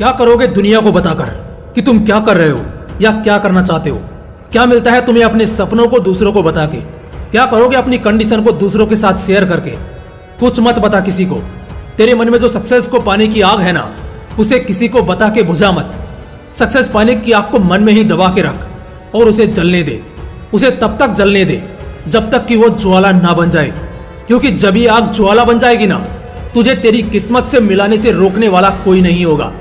क्या करोगे दुनिया को बताकर कि तुम क्या कर रहे हो या क्या करना चाहते हो? क्या मिलता है तुम्हें अपने सपनों को दूसरों को बता के? क्या करोगे अपनी कंडीशन को दूसरों के साथ शेयर करके? कुछ मत बता किसी को। तेरे मन में जो सक्सेस को पाने की आग है ना, उसे किसी को बता के बुझा मत। सक्सेस पाने की आग को मन में ही दबा के रख और उसे जलने दे। उसे तब तक जलने दे जब तक कि वो ज्वाला ना बन जाए, क्योंकि जब ये आग ज्वाला बन जाएगी ना, तुझे तेरी किस्मत से मिलाने से रोकने वाला कोई नहीं होगा।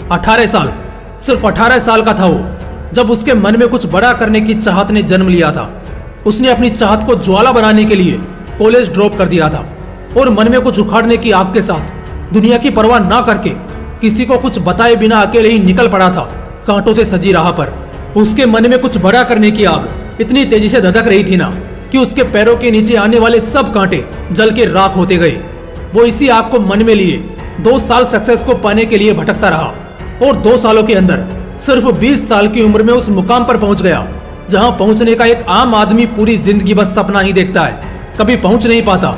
18 साल, सिर्फ 18 साल का था वो जब उसके मन में कुछ बड़ा करने की चाहत ने जन्म लिया था। उसने अपनी चाहत को ज्वाला बनाने के लिए कॉलेज ड्रॉप कर दिया था और मन में कुछ उखाड़ने की आग के साथ दुनिया की परवाह ना करके किसी को कुछ बताए बिना अकेले ही निकल पड़ा था कांटों से सजी राह पर। उसके मन में कुछ बड़ा करने की आग इतनी तेजी से धधक रही थी ना कि उसके पैरों के नीचे आने वाले सब कांटे जल के राख होते गए। वो इसी आग को मन में लिए 2 साल सक्सेस को पाने के लिए भटकता रहा और 2 सालों के अंदर सिर्फ 20 साल की उम्र में उस मुकाम पर पहुंच गया जहां पहुंचने का एक आम आदमी पूरी जिंदगी बस सपना ही देखता है, कभी पहुंच नहीं पाता।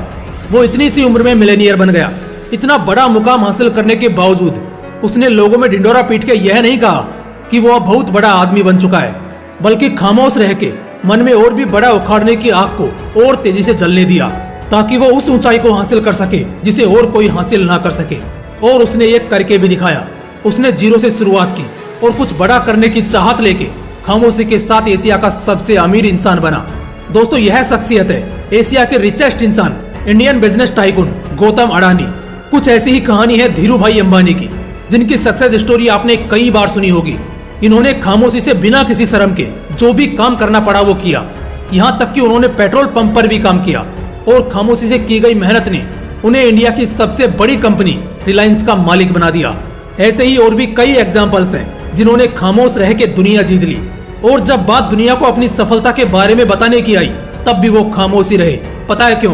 वो इतनी सी उम्र में मिलेनियर बन गया। इतना बड़ा मुकाम हासिल करने के बावजूद उसने लोगों में ढिंडोरा पीट के यह नहीं कहा कि वो अब बहुत बड़ा आदमी बन चुका है, बल्कि खामोश रह के मन में और भी बड़ा उखाड़ने की आग को और तेजी से जलने दिया ताकि वो उस ऊंचाई को हासिल कर सके जिसे और कोई हासिल ना कर सके। और उसने ये करके भी दिखाया। उसने जीरो से शुरुआत की और कुछ बड़ा करने की चाहत लेके खामोशी के साथ एशिया का सबसे अमीर इंसान बना। दोस्तों, यह शख्सियत है एशिया के रिचेस्ट इंसान, Indian business tycoon Gautam Adani. कुछ ऐसी ही कहानी है धीरू भाई अंबानी की, जिनकी सक्सेस स्टोरी आपने कई बार सुनी होगी। इन्होंने खामोशी से बिना किसी शर्म के जो भी काम करना पड़ा वो किया। यहाँ तक कि उन्होंने पेट्रोल पंप पर भी काम किया और खामोशी से की गई मेहनत ने उन्हें इंडिया की सबसे बड़ी कंपनी रिलायंस का मालिक बना दिया। ऐसे ही और भी कई एग्जाम्पल्स हैं जिन्होंने खामोश रह के दुनिया जीत ली। और जब बात दुनिया को अपनी सफलता के बारे में बताने की आई तब भी वो खामोश ही रहे। पता है क्यों?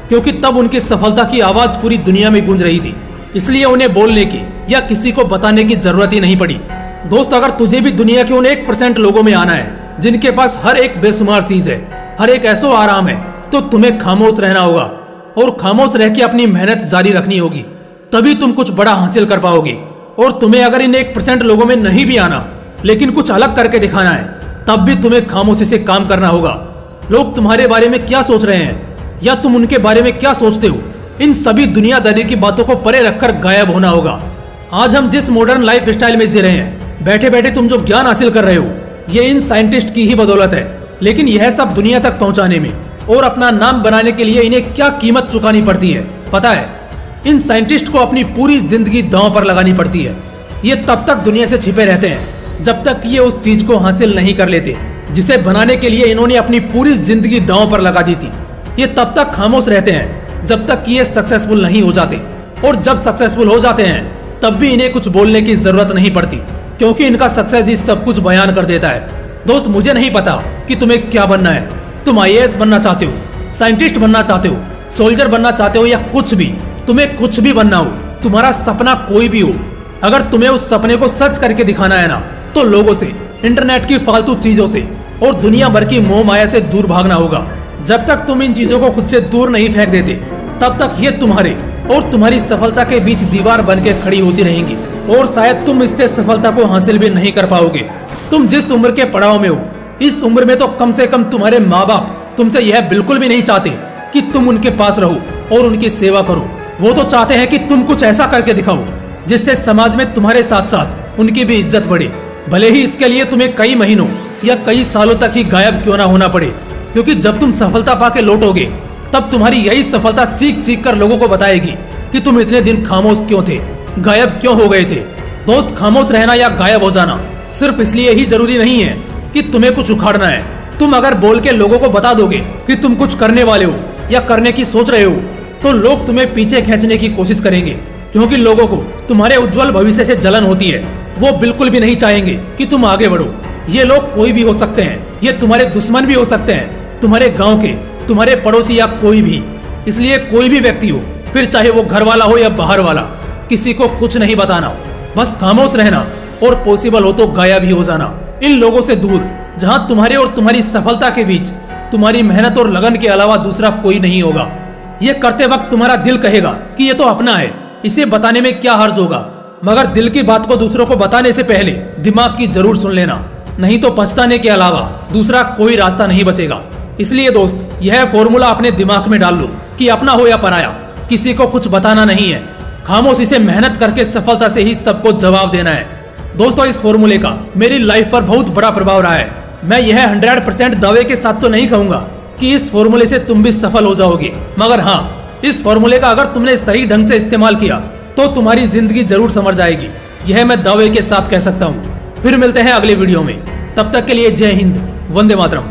क्योंकि तब उनकी सफलता की आवाज पूरी दुनिया में गूंज रही थी, इसलिए उन्हें बोलने की या किसी को बताने की जरूरत ही नहीं पड़ी। दोस्त, अगर तुझे भी दुनिया के उन 1% लोगों में आना है जिनके पास हर एक बेशुमार चीज है, हर एक ऐसो आराम है, तो तुम्हें खामोश रहना होगा और खामोश रह के अपनी मेहनत जारी रखनी होगी। तभी तुम कुछ बड़ा हासिल कर पाओगे। और तुम्हें अगर इन 1% लोगों में नहीं भी आना, लेकिन कुछ अलग करके दिखाना है, तब भी तुम्हें खामोशी से काम करना होगा। लोग तुम्हारे बारे में क्या सोच रहे हैं या तुम उनके बारे में क्या सोचते हो, इन सभी दुनियादारी की बातों को परे रखकर गायब होना होगा। आज हम जिस मॉडर्न लाइफ स्टाइल में जी रहे हैं, बैठे बैठे तुम जो ज्ञान हासिल कर रहे हो, ये इन साइंटिस्ट की ही बदौलत है। लेकिन यह सब दुनिया तक पहुंचाने में और अपना नाम बनाने के लिए इन्हें क्या कीमत चुकानी पड़ती है पता है? इन साइंटिस्ट को अपनी पूरी जिंदगी दांव पर लगानी पड़ती है। ये तब तक दुनिया से छिपे रहते हैं जब तक ये उस चीज को हासिल नहीं कर लेते जिसे बनाने के लिए इन्होंने अपनी पूरी जिंदगी दांव पर लगा दी थी। ये तब तक खामोश रहते हैं जब तक कि ये सक्सेसफुल नहीं हो जाते, और जब सक्सेसफुल हो जाते हैं तब भी इन्हें कुछ बोलने की जरूरत नहीं पड़ती, क्योंकि इनका सक्सेस ही सब कुछ बयान कर देता है। दोस्त, मुझे नहीं पता कि तुम्हें क्या बनना है। तुम IAS बनना चाहते हो, साइंटिस्ट बनना चाहते हो, सोल्जर बनना चाहते हो या कुछ भी, तुम्हें कुछ भी बनना हो, तुम्हारा सपना कोई भी हो, अगर तुम्हें उस सपने को सच करके दिखाना है ना, तो लोगों से, इंटरनेट की फालतू चीजों से और दुनिया भर की मोह माया से दूर भागना होगा। जब तक तुम इन चीजों को खुद से दूर नहीं फेंक देते, तब तक ये तुम्हारे और तुम्हारी सफलता के बीच दीवार बन के खड़ी होती रहेंगी और शायद तुम इससे सफलता को हासिल भी नहीं कर पाओगे। तुम जिस उम्र के पड़ाव में हो, इस उम्र में तो कम से कम तुम्हारे माँ बाप तुमसे यह बिल्कुल भी नहीं चाहते कि तुम उनके पास रहो और उनकी सेवा करो। वो तो चाहते हैं कि तुम कुछ ऐसा करके दिखाओ जिससे समाज में तुम्हारे साथ साथ उनकी भी इज्जत बढ़े, भले ही इसके लिए तुम्हें कई महीनों या कई सालों तक ही गायब क्यों ना होना पड़े। क्योंकि जब तुम सफलता पाके लौटोगे, तब तुम्हारी यही सफलता चीख चीख कर लोगों को बताएगी कि तुम इतने दिन खामोश क्यों थे, गायब क्यों हो गए थे। दोस्त, खामोश रहना या गायब हो जाना सिर्फ इसलिए ही जरूरी नहीं है कि तुम्हें कुछ उखाड़ना है। तुम अगर बोल के लोगों को बता दोगे कि तुम कुछ करने वाले हो या करने की सोच रहे हो, तो लोग तुम्हें पीछे खींचने की कोशिश करेंगे, क्योंकि लोगों को तुम्हारे उज्जवल भविष्य से जलन होती है। वो बिल्कुल भी नहीं चाहेंगे कि तुम आगे बढ़ो। ये लोग कोई भी हो सकते हैं, ये तुम्हारे दुश्मन भी हो सकते हैं, तुम्हारे गांव के, तुम्हारे पड़ोसी या कोई भी। इसलिए कोई भी व्यक्ति हो, फिर चाहे वो घर वाला हो या बाहर वाला, किसी को कुछ नहीं बताना, बस खामोश रहना और पॉसिबल हो तो गायब ही हो जाना इन लोगों से दूर, जहां तुम्हारे और तुम्हारी सफलता के बीच तुम्हारी मेहनत और लगन के अलावा दूसरा कोई नहीं होगा। ये करते वक्त तुम्हारा दिल कहेगा कि ये तो अपना है, इसे बताने में क्या हर्ज होगा, मगर दिल की बात को दूसरों को बताने से पहले दिमाग की जरूर सुन लेना, नहीं तो पछताने के अलावा दूसरा कोई रास्ता नहीं बचेगा। इसलिए दोस्त, यह फॉर्मूला अपने दिमाग में डाल लो कि अपना हो या पराया, किसी को कुछ बताना नहीं है। खामोशी से मेहनत करके सफलता से ही सबको जवाब देना है। दोस्तों, इस फॉर्मूले का मेरी लाइफ पर बहुत बड़ा प्रभाव रहा है। मैं यह 100% दावे के साथ तो नहीं कहूंगा कि इस फॉर्मूले से तुम भी सफल हो जाओगे, मगर हाँ, इस फॉर्मूले का अगर तुमने सही ढंग से इस्तेमाल किया तो तुम्हारी जिंदगी जरूर संवर जाएगी। यह मैं दावे के साथ कह सकता हूँ। फिर मिलते हैं अगले वीडियो में, तब तक के लिए जय हिंद, वंदे मातरम।